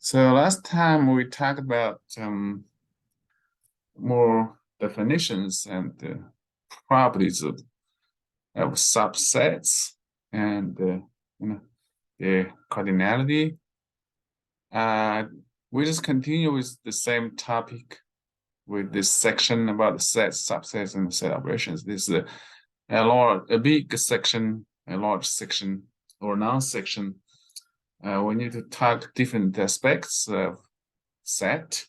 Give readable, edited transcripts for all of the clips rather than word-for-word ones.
So last time we talked about more definitions and properties of subsets and their cardinality. We just continue with the same topic with this section about the sets, subsets, and set operations. This is a big section, a large section, or non-section. We need to talk different aspects of set.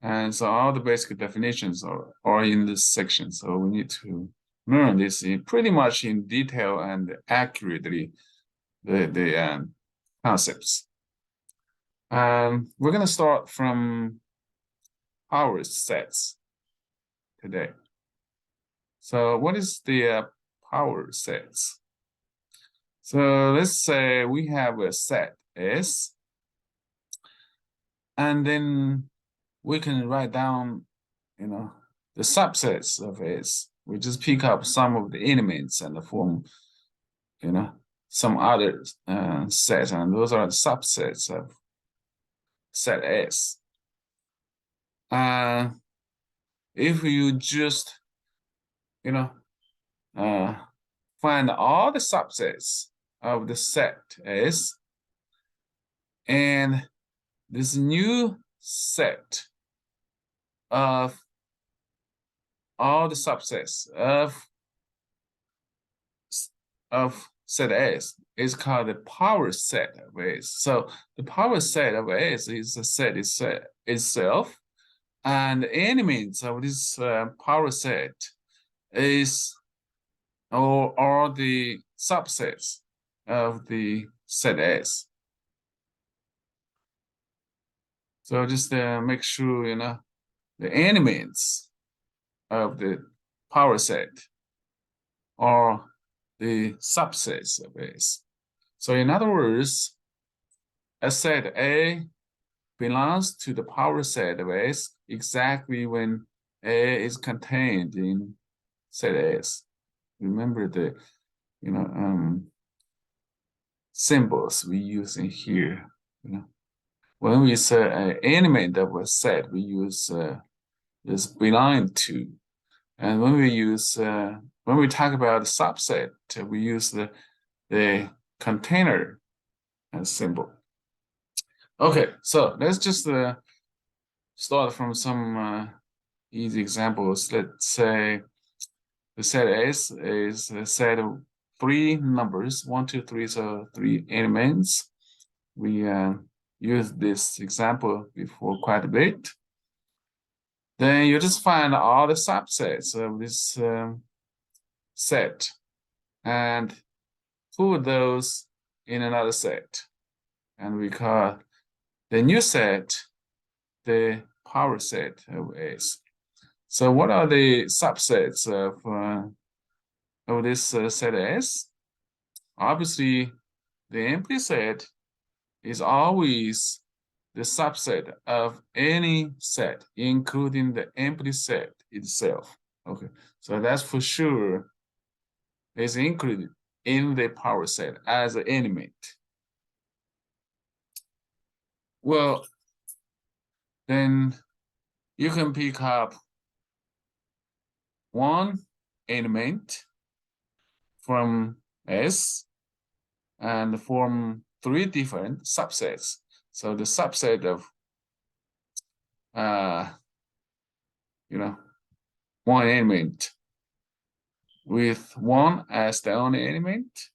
And so all the basic definitions are in this section. So we need to learn this pretty much in detail and accurately, the concepts. We're going to start from power sets today. So what is the power sets? So let's say we have a set S, and then we can write down, the subsets of S. We just pick up some of the elements and form, some other sets, and those are the subsets of set S. If you just, find all the subsets of the set S, and this new set of all the subsets of set S is called the power set of S. So the power set of S is the set itself, and the elements of this power set are the subsets of the set S. So just make sure, the elements of the power set are the subsets of S. So in other words, a set A belongs to the power set of S exactly when A is contained in set S. Remember the, symbols we use in here, When we say an element of a set, we use this belong to. And when we talk about subset, we use the container symbol. Okay, so let's just start from some easy examples. Let's say the set S is a set of 3 numbers, 1, 2, 3, so 3 elements. We used this example before quite a bit. Then you just find all the subsets of this set and put those in another set. And we call the new set the power set of S. So what are the subsets of this set S? Obviously, the empty set is always the subset of any set, including the empty set itself. Okay, so that's for sure is included in the power set as an element. Well, then you can pick up one element from S and form 3 different subsets. So the subset of, one element with 1 as the only element,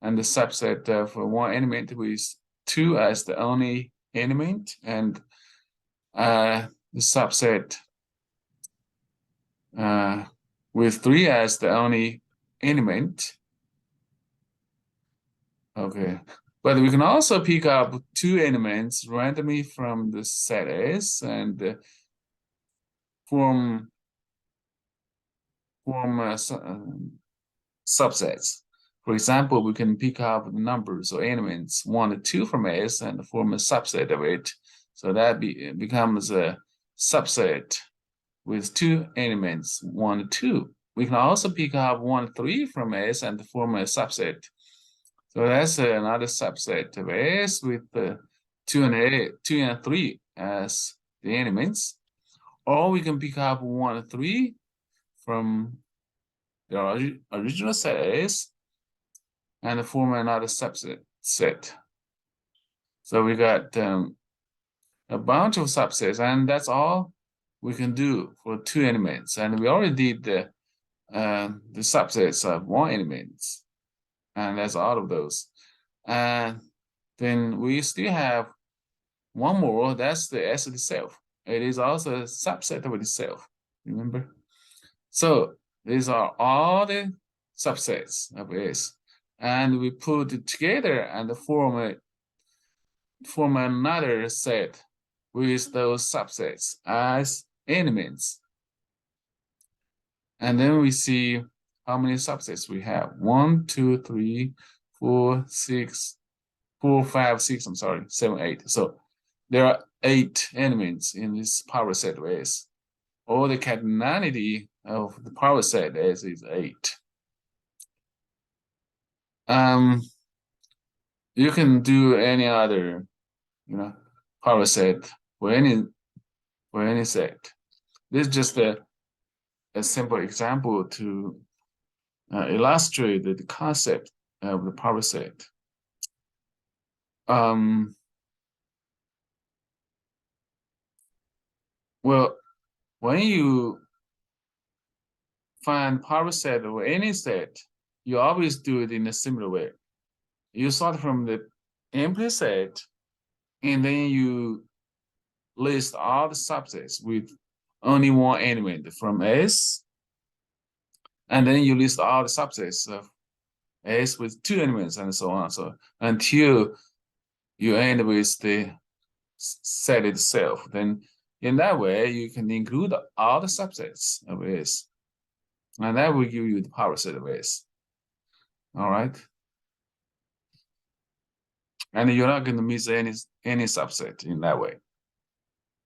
and the subset of 1 element with 2 as the only element, and the subset with 3 as the only element. Okay, but we can also pick up 2 elements randomly from the set S and form subsets. For example, we can pick up the numbers or elements 1 and 2 from S and form a subset of it. So that becomes a subset with 2 elements, 1 and 2. We can also pick up 1 and 3 from S and form a subset. So that's another subset of S with 2 and 3 as the elements, or we can pick up 1 and 3 from the original set S and form another subset set. So we got a bunch of subsets, and that's all we can do for 2 elements. And we already did the subsets of 1 element, and that's all of those. And then we still have one more, that's the S itself. It is also a subset of itself, remember? So these are all the subsets of S. And we put it together and form another set with those subsets as elements. And then we see how many subsets we have. 1, 2, 3, 4, 6, 4, 5, 6, I'm sorry, 7, 8. So there are 8 elements in this power set of S. Or the cardinality of the power set S is 8. You can do any other, power set for any set. This is just a simple example to illustrate the concept of the power set. Well, when you find power set of any set, you always do it in a similar way. You start from the empty set, and then you list all the subsets with only one element from S, and then you list all the subsets of S with 2 elements and so on. So until you end with the set itself, then in that way you can include all the subsets of S, and that will give you the power set of S. All right, and you're not going to miss any subset in that way.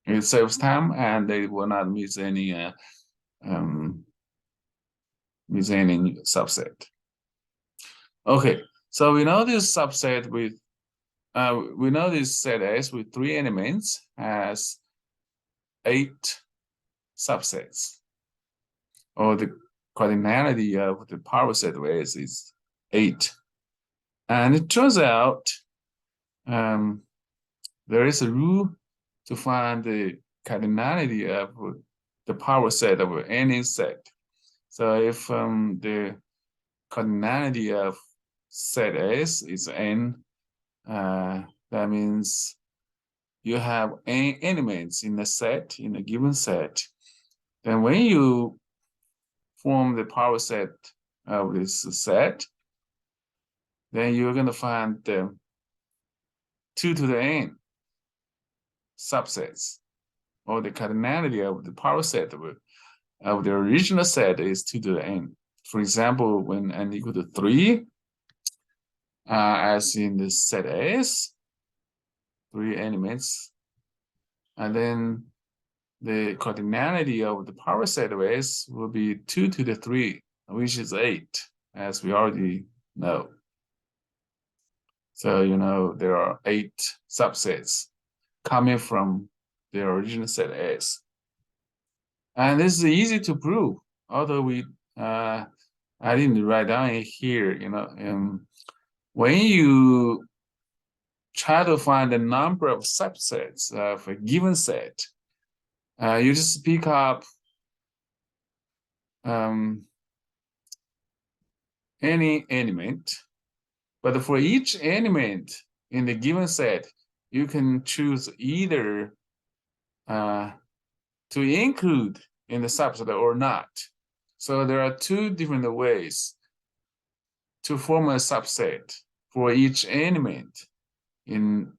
It saves time, and they will not miss any subset. Okay, so we know this subset with we know this set S with 3 elements has 8 subsets, or the cardinality of the power set of S is 8. And it turns out there is a rule to find the cardinality of the power set of any set. So if the cardinality of set S is n, that means you have n elements in a set, in a given set. Then when you form the power set of this set, then you're going to find 2 to the n subsets, or the cardinality of the power set of the original set is 2 to the n. For example, when n equal to 3, as in the set S, 3 elements, and then the cardinality of the power set of S will be 2 to the 3, which is 8, as we already know. So, there are 8 subsets coming from the original set S. And this is easy to prove, although I didn't write down it here, when you try to find the number of subsets of a given set, you just pick up any element, but for each element in the given set, you can choose either to include in the subset or not. So there are 2 different ways to form a subset for each element in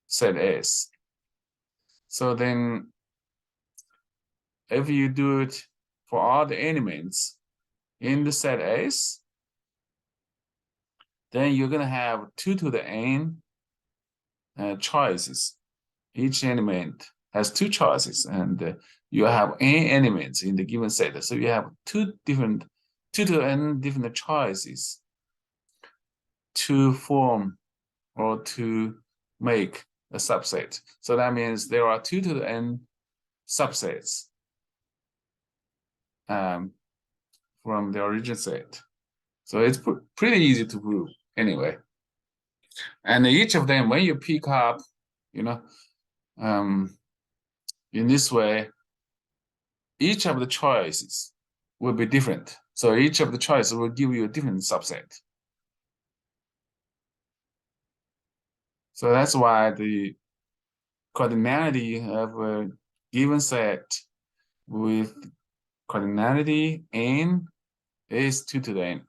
set S. So then if you do it for all the elements in the set S, then you're going to have 2 to the n choices. Each element has 2 choices, and you have n elements in the given set. So you have 2 to n different choices to form or to make a subset. So that means there are 2 to the n subsets from the origin set. So it's pretty easy to prove anyway. And each of them, when you pick up, you know, in this way, each of the choices will be different. So each of the choices will give you a different subset. So that's why the cardinality of a given set with cardinality n is 2 to the n.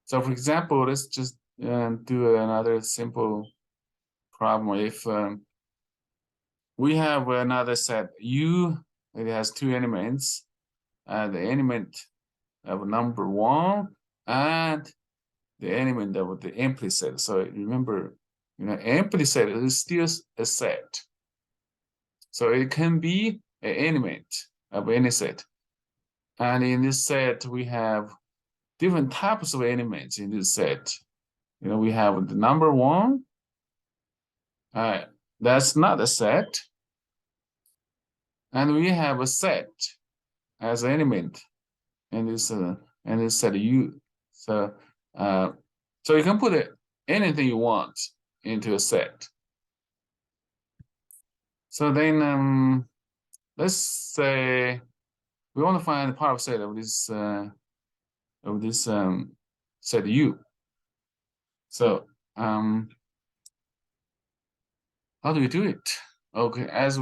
So for example, let's just do another simple problem. If we have another set U, it has 2 elements, the element of number 1 and the element of the empty set. So remember, empty set is still a set. So it can be an element of any set. And in this set, we have different types of elements in this set. We have the number 1. That's not a set. And we have a set as an element in this set U. So you can put anything you want into a set. So then let's say we want to find the power set of this set U. So how do we do it? Okay, as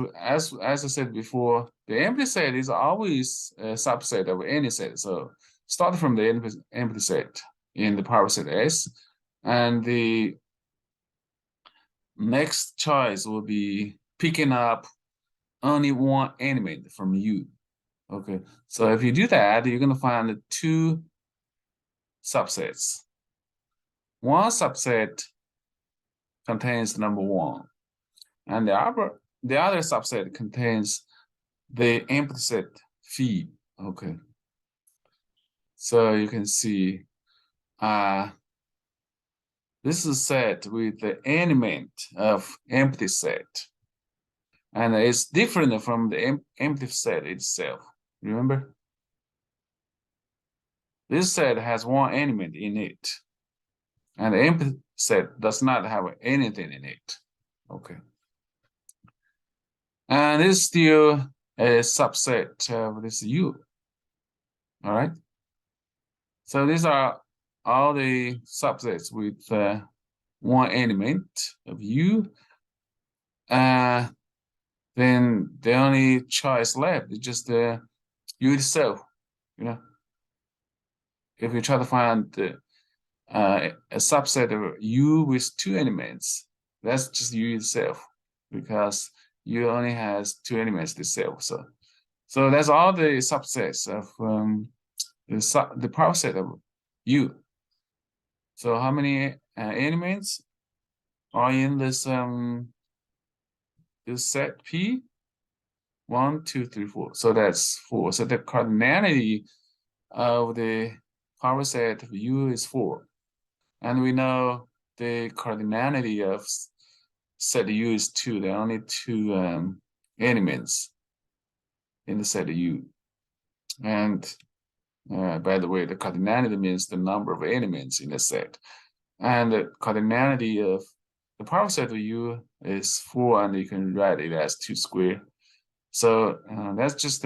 I said before, the empty set is always a subset of any set. So start from the empty set in the power set S, and the next choice will be picking up only one element from U. Okay, so if you do that, you're gonna find 2 subsets. One subset contains number 1, and the other subset contains the empty set phi. Okay, so you can see this is set with the element of empty set, and it's different from the empty set itself. Remember, this set has one element in it, and the empty set does not have anything in it. Okay, and it's still a subset of this U. All right, so these are all the subsets with one element of U. Then the only choice left is just U itself. If you try to find a subset of U with 2 elements, that's just U itself, because U only has 2 elements itself. So that's all the subsets of the power set of U. So how many elements are in this set P? 1, 2, 3, 4. So that's 4. So the cardinality of the power set of U is 4. And we know the cardinality of set U is 2. There are only 2 elements in the set U. And by the way, the cardinality means the number of elements in the set. And the cardinality of the power set of U is 4, and you can write it as 2 squared. So that's just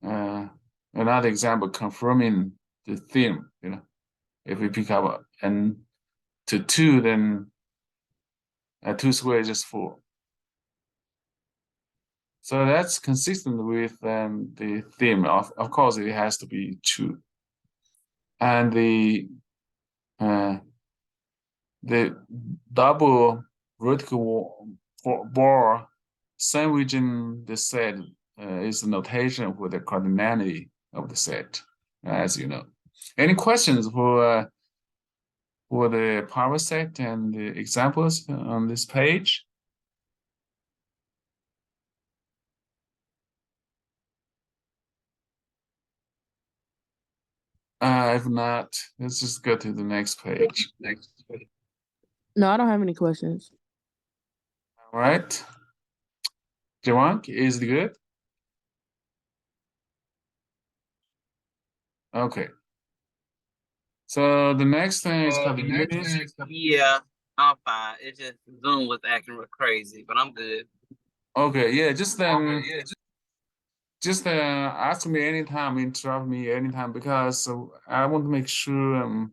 another example confirming the theorem. If we pick up n to 2, then 2 squared is just 4. So that's consistent with the theorem. Of course, it has to be true. And the double vertical bar sandwiching the set is the notation for the cardinality of the set, as you know. Any questions for the power set and the examples on this page? If not, let's just go to the next page. No, I don't have any questions. All right. Jawan, is it good? Okay. So the next thing is called the units. Yeah, I'm fine. It just Zoom was acting real crazy, but I'm good. Okay, yeah, just ask me anytime, interrupt me anytime because I want to make sure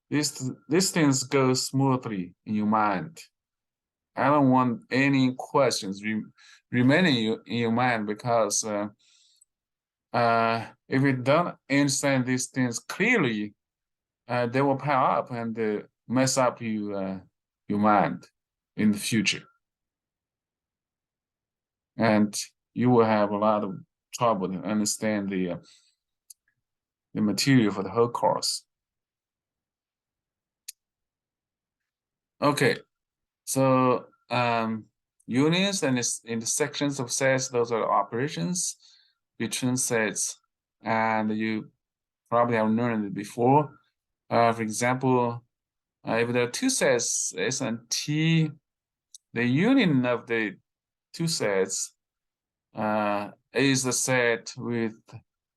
these things go smoothly in your mind. I don't want any questions remaining in your mind because if you don't understand these things clearly, they will pile up and mess up your mind in the future, and you will have a lot of trouble to understand the material for the whole course. Okay, so unions and intersections of sets, those are operations between sets, and you probably have learned it before. For example, if there are two sets S and T, the union of the two sets is the set with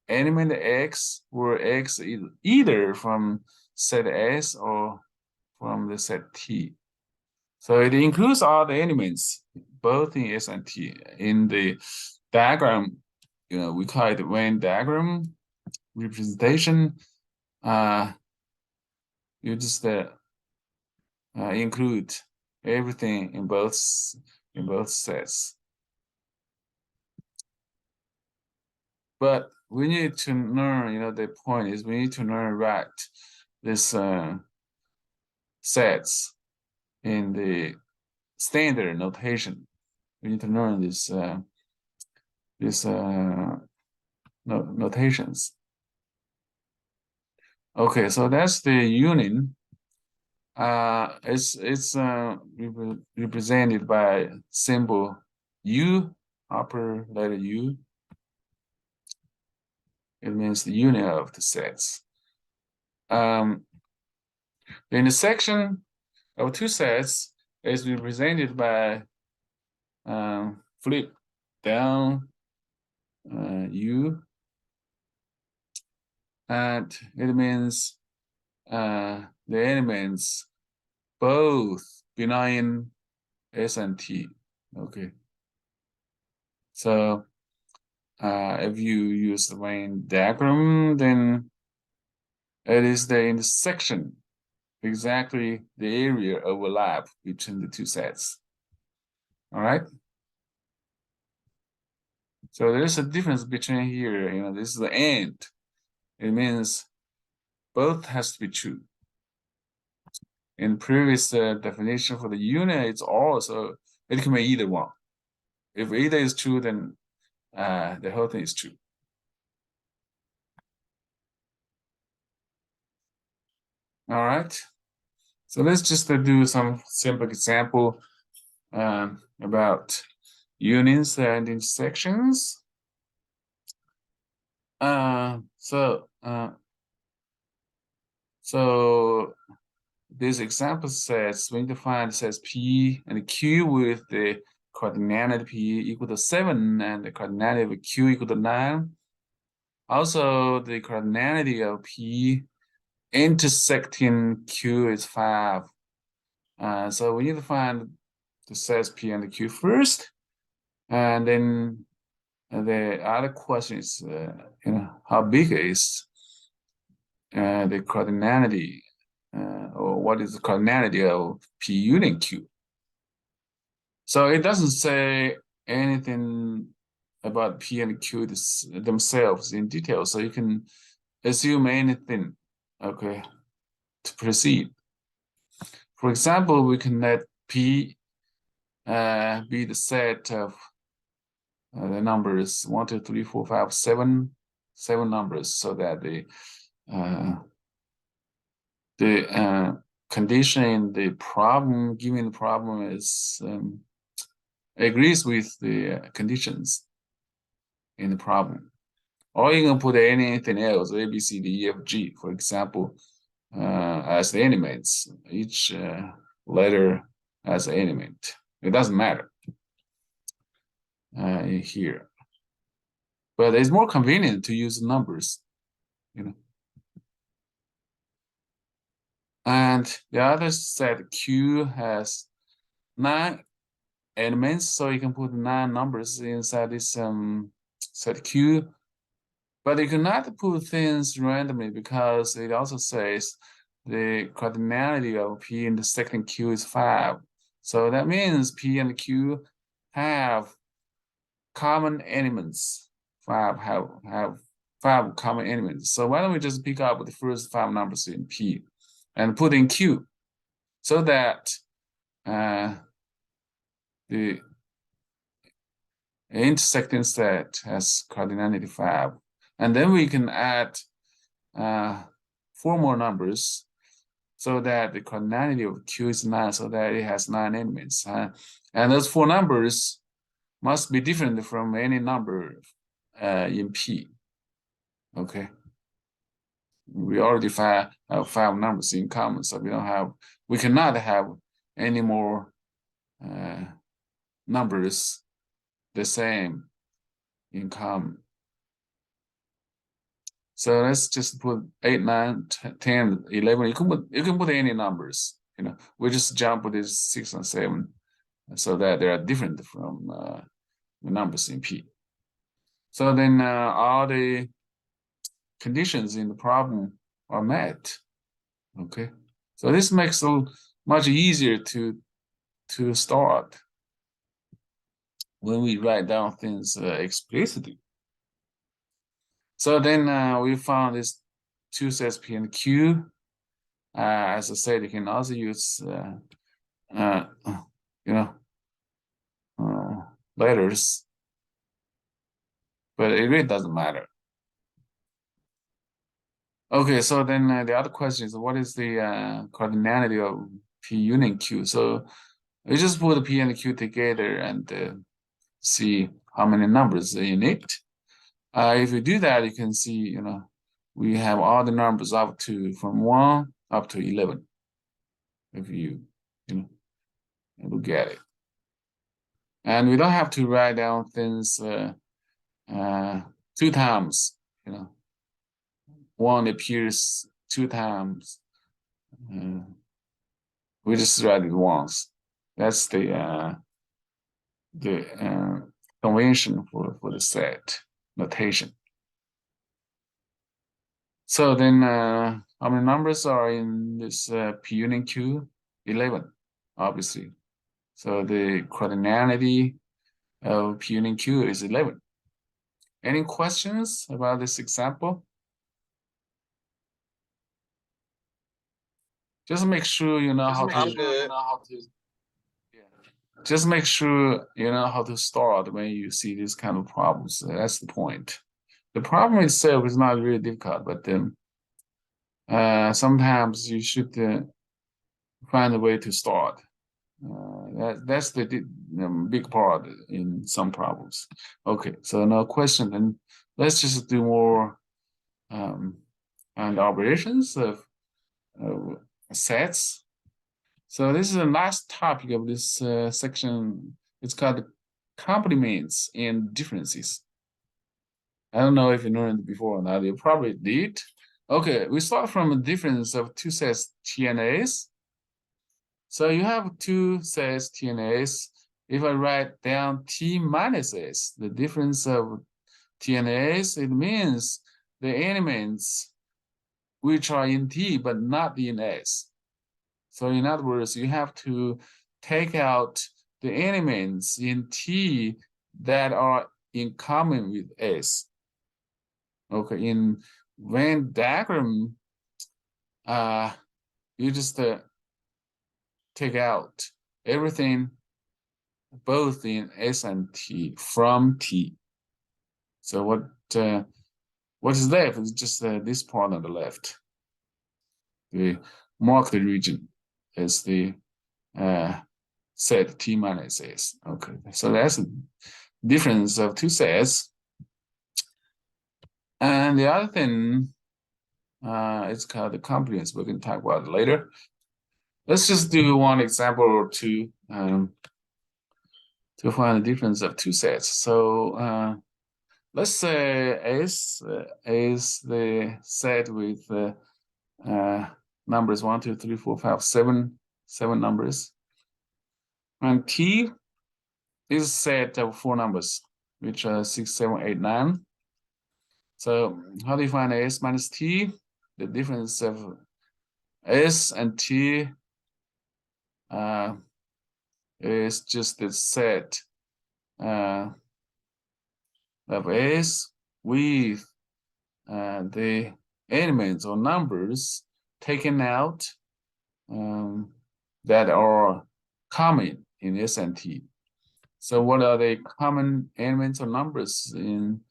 element X, where X is either from set S or from the set T. So it includes all the elements, both in S and T. In the diagram, we call it Venn diagram representation. You just include everything in both sets. But we need to learn, the point is we need to learn right this sets in the standard notation. We need to learn this notations. Okay, so that's the union. It's represented by symbol U, upper letter U. It means the union of the sets. The intersection of two sets is represented by flip down U, and it means the elements both benign S and T. Okay, so if you use the Venn diagram, then it is the intersection, exactly the area overlap between the two sets. All right. So there's a difference between here, this is the and. It means both has to be true. In previous definition for the unit, it's also, it can be either one. If either is true, then the whole thing is true. All right. So let's just do some simple example about unions and intersections. So this example says we need to find says P and Q with the coordinate P equal to 7 and the coordinate of Q equal to 9. Also, the coordinate of P intersecting Q is 5. So we need to find the sets P and Q first. And then the other question is, how big is the coordinate, or what is the coordinate of P union Q? So it doesn't say anything about P and Q themselves in detail, so you can assume anything, okay, to proceed. For example, we can let P be the set of the numbers 1, 2, 3, 4, 5, 7, 7 numbers, so that the condition in the problem, given the problem, is agrees with the conditions in the problem. Or you can put anything else, A, B, C, D, E, F, G, for example, as the elements, each letter as an element. It doesn't matter in here. But it's more convenient to use numbers, you know. And the other set Q has 9 elements, so you can put 9 numbers inside this set Q. But you cannot put things randomly because it also says the cardinality of P in the second Q is 5. So that means P and Q have common elements. Have 5 common elements. So why don't we just pick up the first 5 numbers in P and put in Q so that the intersecting set has cardinality 5. And then we can add 4 more numbers so that the cardinality of Q is 9, so that it has 9 elements. And those 4 numbers must be different from any number in P. Okay. We already have 5 numbers in common, so we cannot have any more numbers the same in common. So let's just put 8, 9, 10, 11. You can put any numbers. You know, we just jump with this 6 and 7, so that they are different from the numbers in P. So then all the conditions in the problem are met. Okay, so this makes it much easier to start when we write down things explicitly. So then we found these 2 sets P and Q. As I said, you can also use letters, but it really doesn't matter. Okay, so then the other question is, what is the cardinality of P union Q? So we just put the P and the Q together and see how many numbers in it. If you do that, you can see, you know, we have all the numbers up to from 1 up to 11. If you look at it. And we don't have to write down things 2 times, you know. 1 appears 2 times. We just write it once. That's the convention for the set notation. So then how many numbers are in this P union Q? 11, obviously. So the cardinality of P union Q is 11. Any questions about this example? Just make sure you know how to. I'm good. Just make sure you know how to start when you see these kind of problems. That's the point. The problem itself is not really difficult, but sometimes you should find a way to start. That's the big part in some problems. Okay, so no question, and let's just do more and operations of sets. So this is the last topic of this section. It's called complements and differences. I don't know if you learned before or not. You probably did. Okay, we start from a difference of 2 sets TNAs. So you have 2 sets TNAs. If I write down T minus S, the difference of TNAs, it means the elements which are in T but not in S. So in other words, you have to take out the elements in T that are in common with S. Okay, in Venn diagram, you just take out everything both in S and T from T. So what is left is just this part on the left. The marked region is the set T minus S. Okay, so that's a difference of 2 sets. And the other thing, it's called the complements. We can talk about it later. Let's just do one example or two to find the difference of two sets. So let's say S is the set with numbers 1, 2, 3, 4, 5, 7, 7 numbers, and T is a set of 4 numbers, which are 6, 7, 8, 9. So how do you find S minus T? The difference of S and T is just the set of S with the elements or numbers taken out that are common in S and T. So what are the common elements or numbers in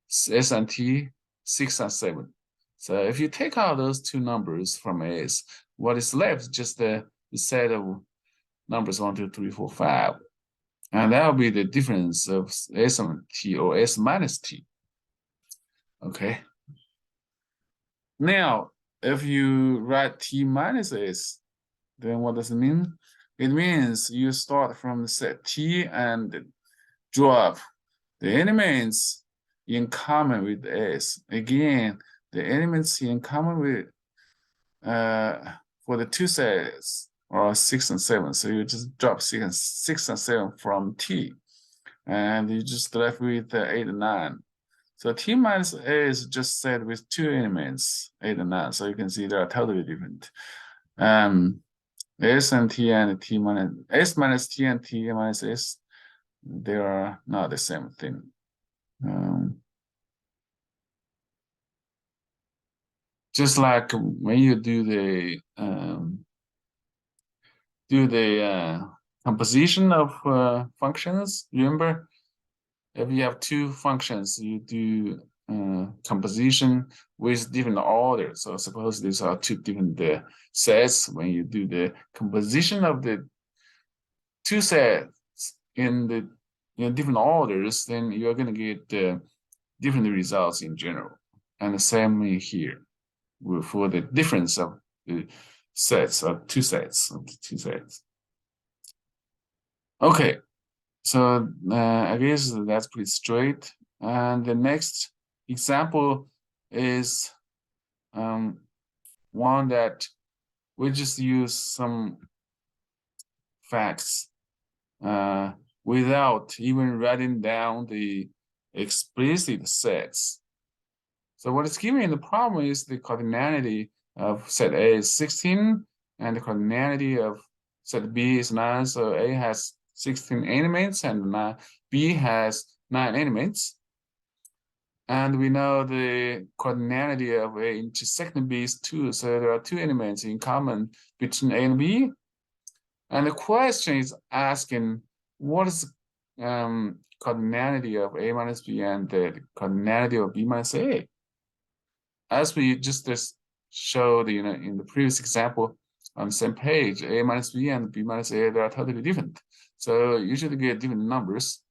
S and T? 6 and 7. So if you take out those two numbers from S, what is left? Just the set of numbers 1, 2, 3, 4, 5. And that will be the difference of S and T or S minus T. Okay. Now, if you write T minus S, then what does it mean? It means you start from the set T and drop the elements in common with S. Again, the elements in common with for the two sets are 6 and 7. So you just drop 6 and 7 from T, and you just left with 8 and 9. So T minus A is just set with two elements, 8 and 9. So you can see they are totally different. S and T and T minus S minus T and T minus S, they are not the same thing. Just like when you do the composition of functions, remember, if you have two functions, you do composition with different orders. So suppose these are two different sets. When you do the composition of the two sets in the different orders, then you're going to get different results in general. And the same here for the difference of the sets of two sets of the two sets. Okay, so I guess that's pretty straight. And the next example is one that we just use some facts without even writing down the explicit sets. So what is given in the problem is the cardinality of set A is 16 and the cardinality of set B is 9. So A has 16 elements and B has 9 elements. And we know the cardinality of A intersecting B is 2. So there are 2 elements in common between A and B. And the question is asking what is cardinality of A minus B and the cardinality of B minus A. As we just showed, in the previous example on the same page, A minus B and B minus A, they are totally different. So you should get different numbers.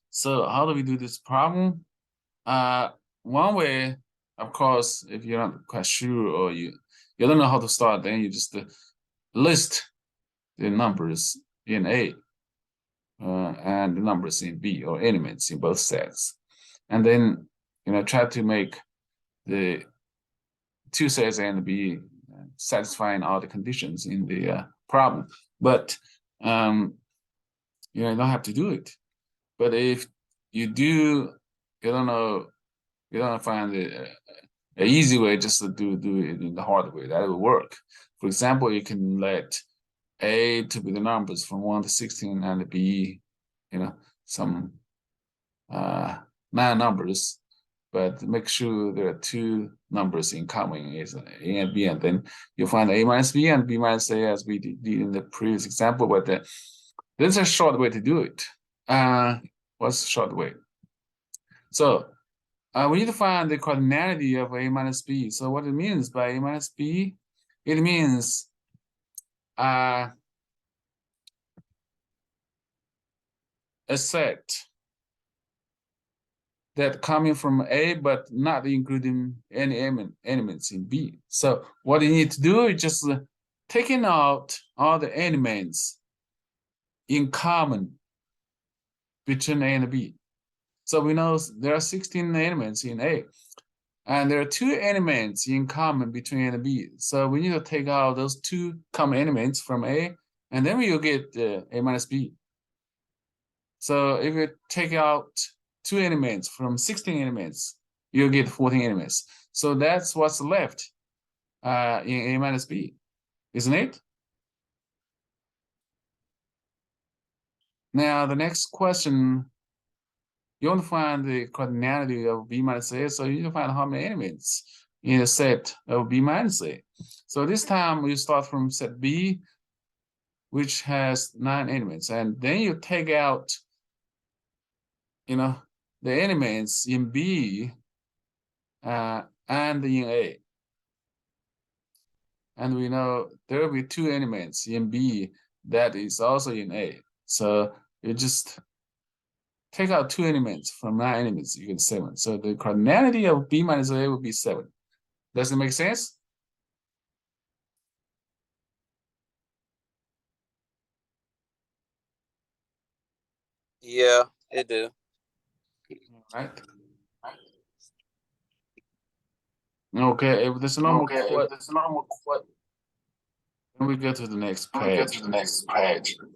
So how do we do this problem? One way, of course, if you're not quite sure or you don't know how to start, then you just list the numbers in A and the numbers in B, or elements in both sets. And then, try to make the two sets A and B satisfying all the conditions in the problem. But you don't have to do it. But if you do, you don't find an easy way just to do it in the hard way. That will work. For example, you can let A to be the numbers from 1 to 16 and B, some 9 numbers, but make sure there are 2 numbers in common, is A and B, and then you find A minus B and B minus A as we did in the previous example. But there's a short way to do it. What's the short way? So we need to find the cardinality of A minus B. So what it means by A minus B, it means a set that coming from A, but not including any elements in B. So what you need to do is just taking out all the elements in common between A and B. So we know there are 16 elements in A, and there are 2 elements in common between A and B. So we need to take out those 2 common elements from A, and then we will get A minus B. So if you take out 2 elements from 16 elements, you'll get 14 elements. So that's what's left in A minus B, isn't it? Now, the next question, you want to find the cardinality of B minus A, so you need to find how many elements in a set of B minus A. So this time you start from set B, which has 9 elements, and then you take out, the elements in B and in A. And we know there will be 2 elements in B that is also in A. So you just take out 2 elements from 9 elements, you get 7. So the cardinality of B minus A would be 7. Does it make sense? Yeah, it do. All right. Okay, if there's no more we go to the next page.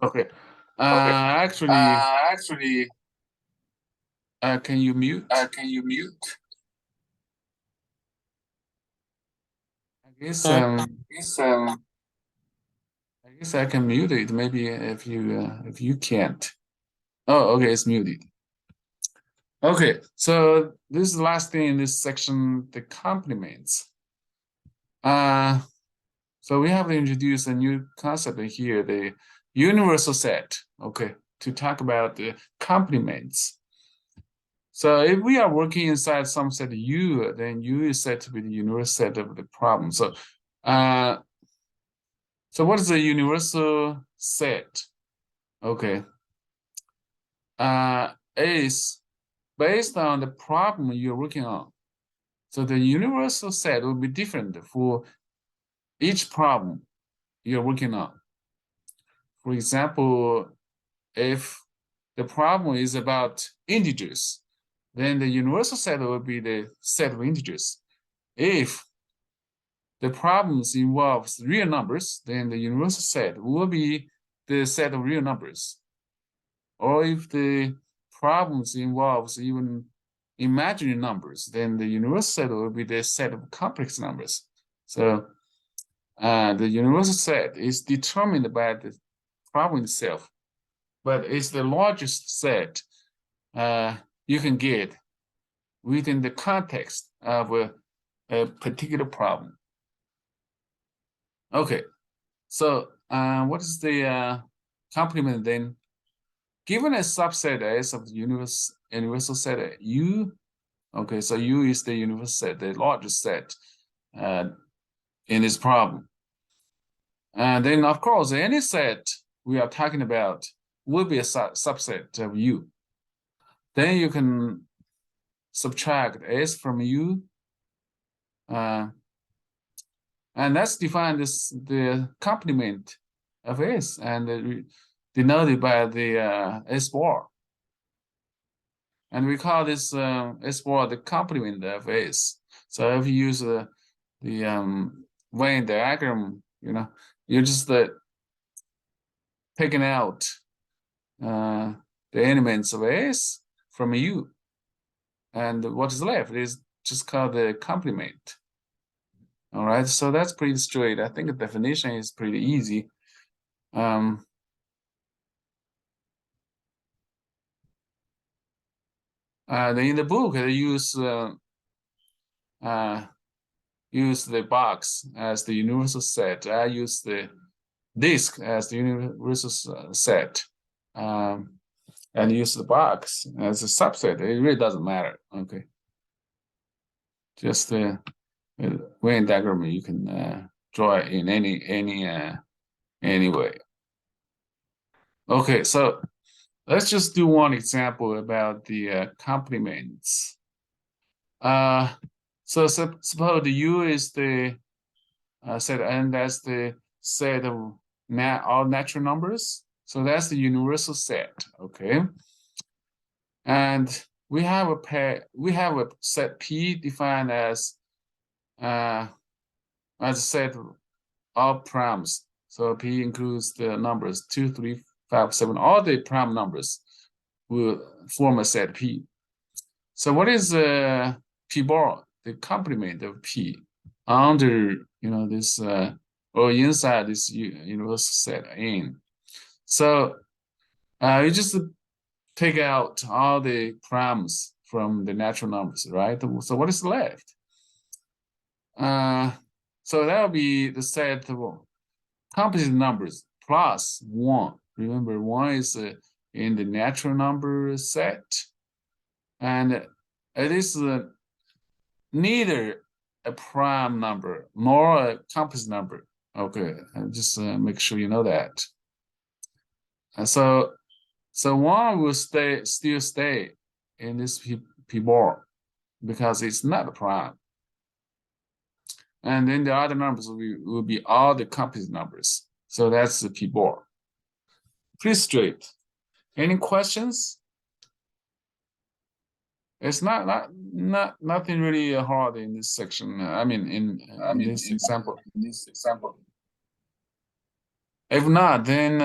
Okay. Actually, can you mute? I guess I guess I can mute it. Maybe if you can't. Oh, okay, it's muted. Okay, so this is the last thing in this section, the complements. So we have to introduce a new concept here, the universal set, okay, to talk about the complements. So if we are working inside some set U, then U is said to be the universal set of the problem. So what is the universal set? Okay. Is based on the problem you're working on. So the universal set will be different for each problem you're working on. For example, if the problem is about integers, then the universal set will be the set of integers. If the problems involves real numbers, then the universal set will be the set of real numbers. Or if the problems involves even imaginary numbers, then the universal set will be the set of complex numbers. So the universal set is determined by the problem itself, but it's the largest set you can get within the context of a particular problem. Okay, so what is the complement then? Given a subset S of the universal set U, okay, so U is the universal set, the largest set in this problem. And then, of course, any set we are talking about will be a subset of U. Then you can subtract S from U, and that's defined as the complement of S, and denoted by the S bar. And we call this S bar the complement of S. So if you use the Venn diagram, you're just taking out the elements of S from U, and what is left is just called the complement. All right, so that's pretty straight. I think the definition is pretty easy. In the book, they use the box as the universal set. I use the disk as the universal set, and use the box as a subset. It really doesn't matter. Okay, just the Venn diagram you can draw it in any way. Okay, so let's just do one example about the complements. So suppose the U is the set, and that's the set of all natural numbers. So that's the universal set, okay? And we have a set P defined as a set of primes. So P includes the numbers 2, 3, 5, 7, all the prime numbers will form a set P. So what is P bar? The complement of P under this or inside this universal set N. So you just take out all the primes from the natural numbers, right? So what is left? So that will be the set of composite numbers plus 1. Remember, 1 is in the natural number set, and it is neither a prime number nor a composite number. Okay, just make sure you know that. So 1 will still stay in this P bar because it's not a prime. And then the other numbers will be all the composite numbers. So that's the P bar. Pretty straight. Any questions? It's nothing really hard in this section. I mean, in this example. If not, then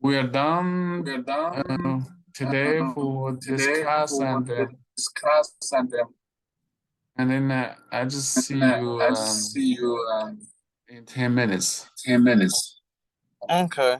we are done today for this class, and then I just see you in 10 minutes. Okay.